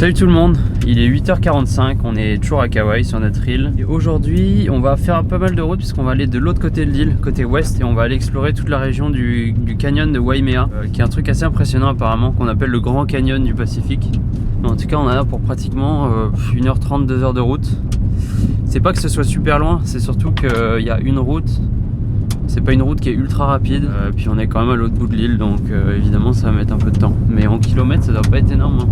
Salut tout le monde, il est 8h45, on est toujours à Kauai sur notre île. Et aujourd'hui, on va faire pas mal de routes puisqu'on va aller de l'autre côté de l'île, côté ouest, et on va aller explorer toute la région du canyon de Waimea, qui est un truc assez impressionnant apparemment, qu'on appelle le Grand Canyon du Pacifique. Mais en tout cas, on a là pour pratiquement 1h30, 2h de route. C'est pas que ce soit super loin, c'est surtout qu'il y a une route. C'est pas une route qui est ultra rapide, puis on est quand même à l'autre bout de l'île, donc évidemment ça va mettre un peu de temps. Mais en kilomètres, ça doit pas être énorme, hein.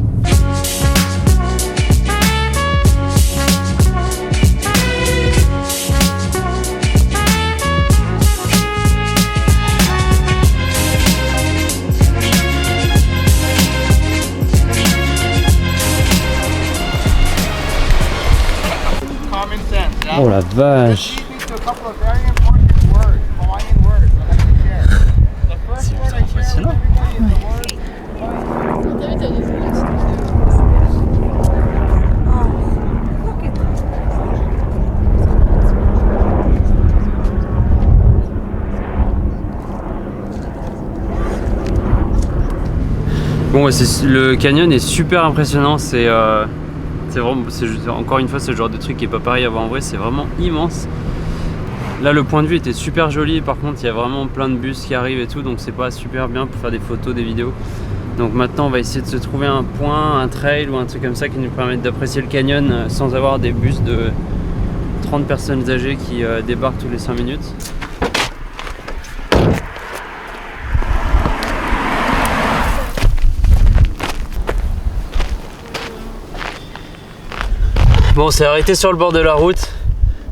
Oh la vache! C'est ultra impressionnant! Bon, ouais, le canyon est super impressionnant, c'est vraiment, encore une fois, c'est le genre de truc qui est pas pareil à voir en vrai, c'est vraiment immense. Là, le point de vue était super joli, par contre, il y a vraiment plein de bus qui arrivent et tout, donc c'est pas super bien pour faire des photos, des vidéos. Donc maintenant, on va essayer de se trouver un point, un trail ou un truc comme ça qui nous permette d'apprécier le canyon sans avoir des bus de 30 personnes âgées qui débarquent tous les 5 minutes. Bon, on s'est arrêté sur le bord de la route,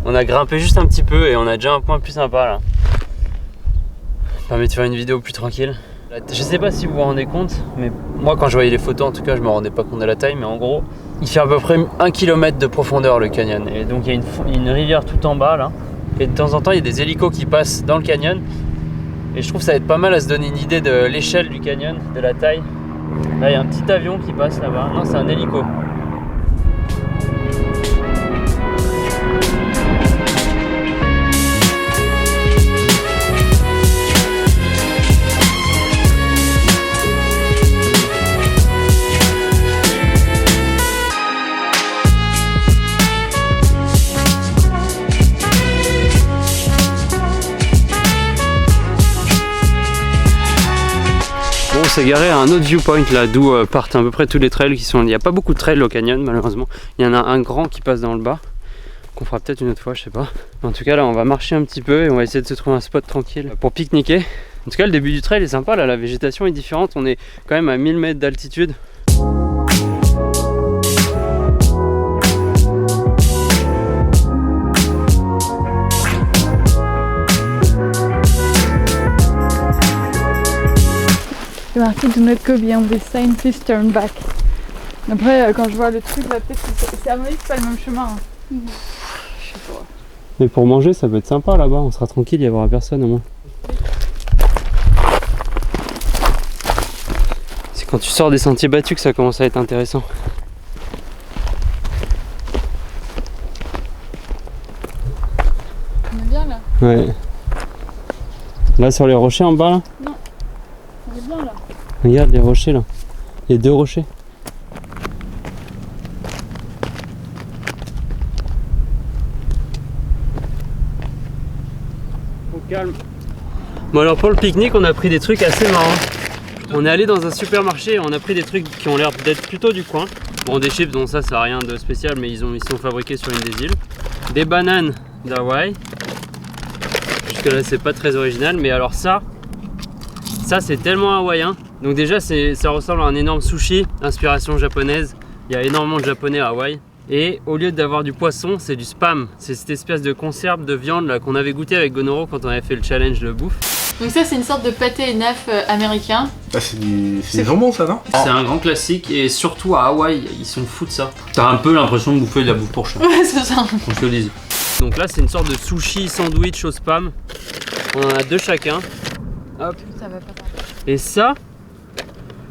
on a grimpé juste un petit peu et on a déjà un point plus sympa là. Ça permet de faire une vidéo plus tranquille. Je sais pas si vous vous rendez compte, mais moi quand je voyais les photos en tout cas je me rendais pas compte de la taille, mais en gros il fait à peu près 1 km de profondeur le canyon. Et donc il y a une rivière tout en bas là, et de temps en temps il y a des hélicos qui passent dans le canyon. Et je trouve que ça va être pas mal à se donner une idée de l'échelle du canyon, de la taille. Là il y a un petit avion qui passe là-bas, non c'est un hélico. Bon, on s'est garé à un autre viewpoint là d'où partent à peu près tous les trails qui sont. Il n'y a pas beaucoup de trails au canyon malheureusement. Il y en a un grand qui passe dans le bas, qu'on fera peut-être une autre fois, je sais pas. En tout cas là on va marcher un petit peu et on va essayer de se trouver un spot tranquille pour pique-niquer. En tout cas le début du trail est sympa là, la végétation est différente, on est quand même à 1000 mètres d'altitude. C'est marqué Do not go beyond this sign, please turn back. Après, quand je vois le truc, là, peut-être que c'est à mon avis, c'est pas le même chemin. Hein. Je sais pas. Mais pour manger, ça peut être sympa là-bas, on sera tranquille, il n'y aura personne au moins. C'est quand tu sors des sentiers battus que ça commence à être intéressant. On est bien là? Ouais. Là sur les rochers en bas là? Non. On est bien là. Regarde les rochers là. Il y a 2 rochers. Au calme. Bon alors pour le pique-nique on a pris des trucs assez marrants. On est allé dans un supermarché et on a pris des trucs qui ont l'air d'être plutôt du coin. Bon des chips, donc ça a rien de spécial mais ils sont fabriqués sur une des îles. Des bananes d'Hawaï. Jusque là c'est pas très original, mais alors ça c'est tellement hawaïen. Donc déjà ça ressemble à un énorme sushi, inspiration japonaise. Il y a énormément de japonais à Hawaï. Et au lieu d'avoir du poisson, c'est du spam. C'est cette espèce de conserve de viande là qu'on avait goûté avec Gonoro quand on avait fait le challenge de bouffe. Donc ça c'est une sorte de pâté naf américain. Ah, c'est des jambons ça, non? C'est un grand classique et surtout à Hawaï, ils sont fous de ça. T'as un peu l'impression de bouffer de la bouffe pour chat. Ouais c'est ça. On se le dise. Donc là c'est une sorte de sushi sandwich au spam. On en a 2 chacun. Hop. Ça va pas. Et ça,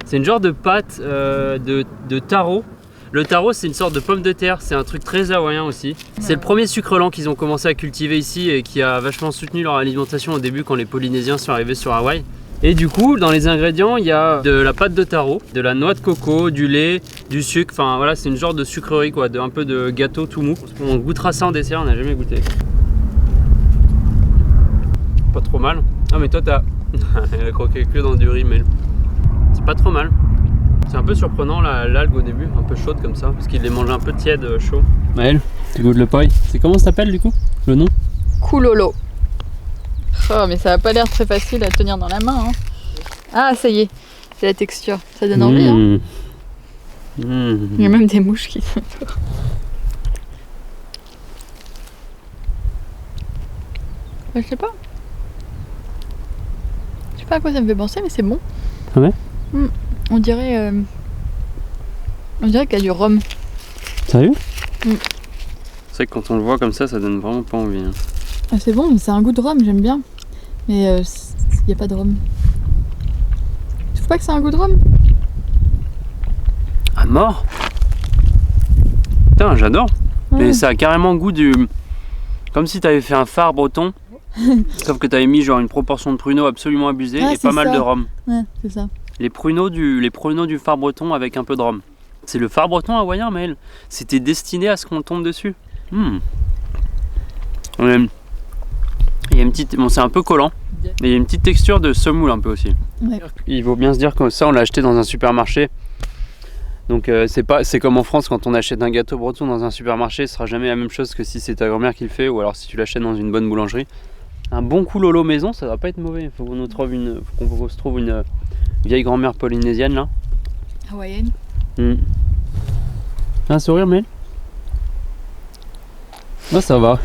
c'est une genre de pâte de taro. Le taro, c'est une sorte de pomme de terre, c'est un truc très hawaïen aussi. C'est le premier sucre lent qu'ils ont commencé à cultiver ici et qui a vachement soutenu leur alimentation au début quand les Polynésiens sont arrivés sur Hawaï. Et du coup, dans les ingrédients, il y a de la pâte de taro, de la noix de coco, du lait, du sucre. Enfin voilà, c'est une genre de sucrerie quoi, un peu de gâteau tout mou. On goûtera ça en dessert, on n'a jamais goûté. Pas trop mal. Ah mais toi t'as elle a croqué que dans du riz, mais c'est pas trop mal. C'est un peu surprenant l'algue au début, un peu chaude comme ça, parce qu'il les mange un peu tiède, chaud. Maël, tu goûtes le poi. C'est comment ça s'appelle du coup, le nom? Kulolo. Oh mais ça a pas l'air très facile à tenir dans la main. Hein. Ah ça y est, c'est la texture, ça donne envie. Hein. Il y a même des mouches qui sont autour. Je sais pas. Je sais pas à quoi ça me fait penser, mais c'est bon. Ah ouais? On dirait qu'il y a du rhum. Sérieux? C'est vrai que quand on le voit comme ça donne vraiment pas envie. Hein. Ah, c'est bon, mais c'est un goût de rhum, j'aime bien. Mais il n'y a pas de rhum. Tu trouves pas que c'est un goût de rhum? À mort? Putain, j'adore. Ouais. Mais ça a carrément le goût du... Comme si t'avais fait un phare breton. Sauf que t'avais mis genre une proportion de pruneaux absolument abusée et pas mal de rhum. Ouais, c'est ça. Les pruneaux du phare breton avec un peu de rhum. C'est le phare breton hawaïen, Maël. C'était destiné à ce qu'on tombe dessus. Il y a une petite... Bon, c'est un peu collant. Mais il y a une petite texture de semoule un peu aussi. Ouais. Il vaut bien se dire que ça, on l'a acheté dans un supermarché. Donc c'est comme en France, quand on achète un gâteau breton dans un supermarché, ce sera jamais la même chose que si c'est ta grand-mère qui le fait ou alors si tu l'achètes dans une bonne boulangerie. Un bon kulolo maison, ça va pas être mauvais. Faut qu'on se trouve une vieille grand-mère polynésienne là. Hawaïenne. Un sourire, mais oh, ça va.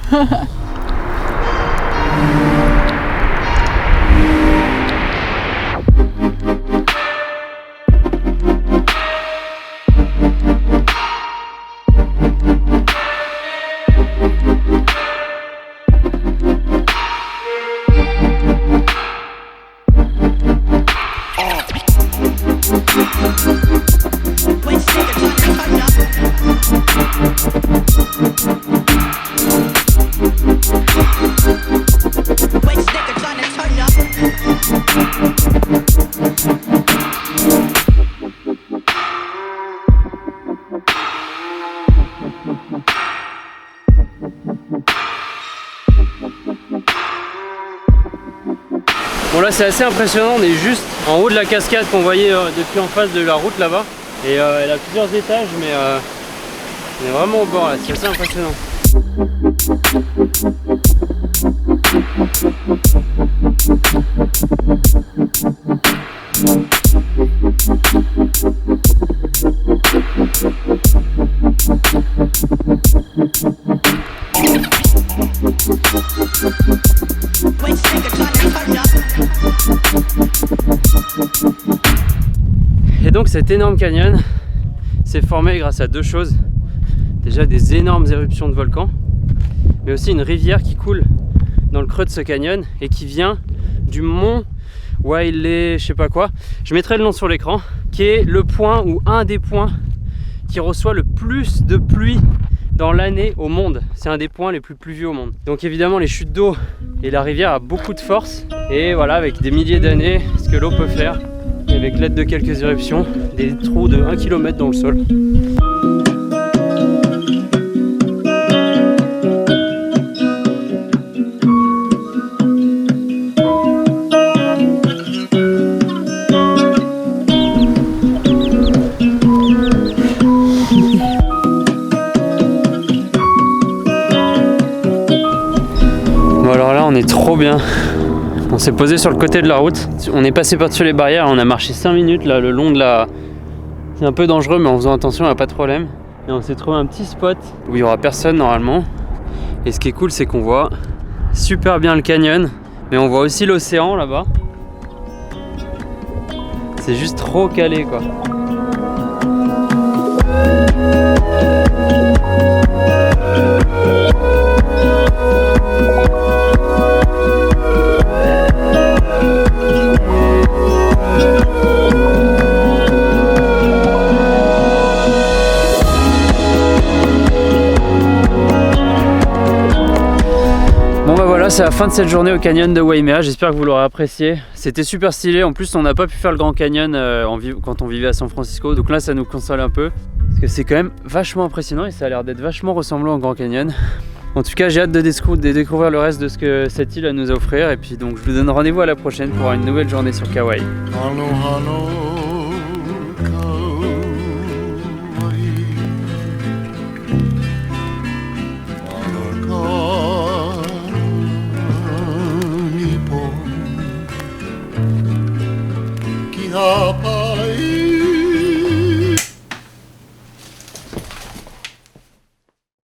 Bon là c'est assez impressionnant, on est juste en haut de la cascade qu'on voyait depuis en face de la route là-bas. Et elle a plusieurs étages mais on est vraiment au bord là, c'est assez impressionnant. Et donc cet énorme canyon s'est formé grâce à deux choses. Déjà des énormes éruptions de volcans, mais aussi une rivière qui coule dans le creux de ce canyon et qui vient du mont Wailea, je sais pas quoi. Je mettrai le nom sur l'écran, qui est le point ou un des points qui reçoit le plus de pluie dans l'année au monde. C'est un des points les plus pluvieux au monde. Donc évidemment les chutes d'eau et la rivière a beaucoup de force. Et voilà, avec des milliers d'années, ce que l'eau peut faire, avec l'aide de quelques éruptions, des trous de 1 km dans le sol. Bon alors là on est trop bien. On s'est posé sur le côté de la route. On est passé par-dessus les barrières, on a marché 5 minutes là le long de la... C'est un peu dangereux mais en faisant attention il n'y a pas de problème. Et on s'est trouvé un petit spot où il n'y aura personne normalement. Et ce qui est cool c'est qu'on voit super bien le canyon. Mais on voit aussi l'océan là-bas. C'est juste trop calé quoi. Bon bah voilà, Voilà, c'est la fin de cette journée au canyon de Waimea. J'espère que vous l'aurez apprécié. C'était super stylé. En plus, on n'a pas pu faire le Grand Canyon quand on vivait à San Francisco. Donc là, ça nous console un peu. Parce que c'est quand même vachement impressionnant et ça a l'air d'être vachement ressemblant au Grand Canyon. En tout cas, j'ai hâte de découvrir le reste de ce que cette île a à nous offrir. Et puis donc, je vous donne rendez-vous à la prochaine pour une nouvelle journée sur Kauai.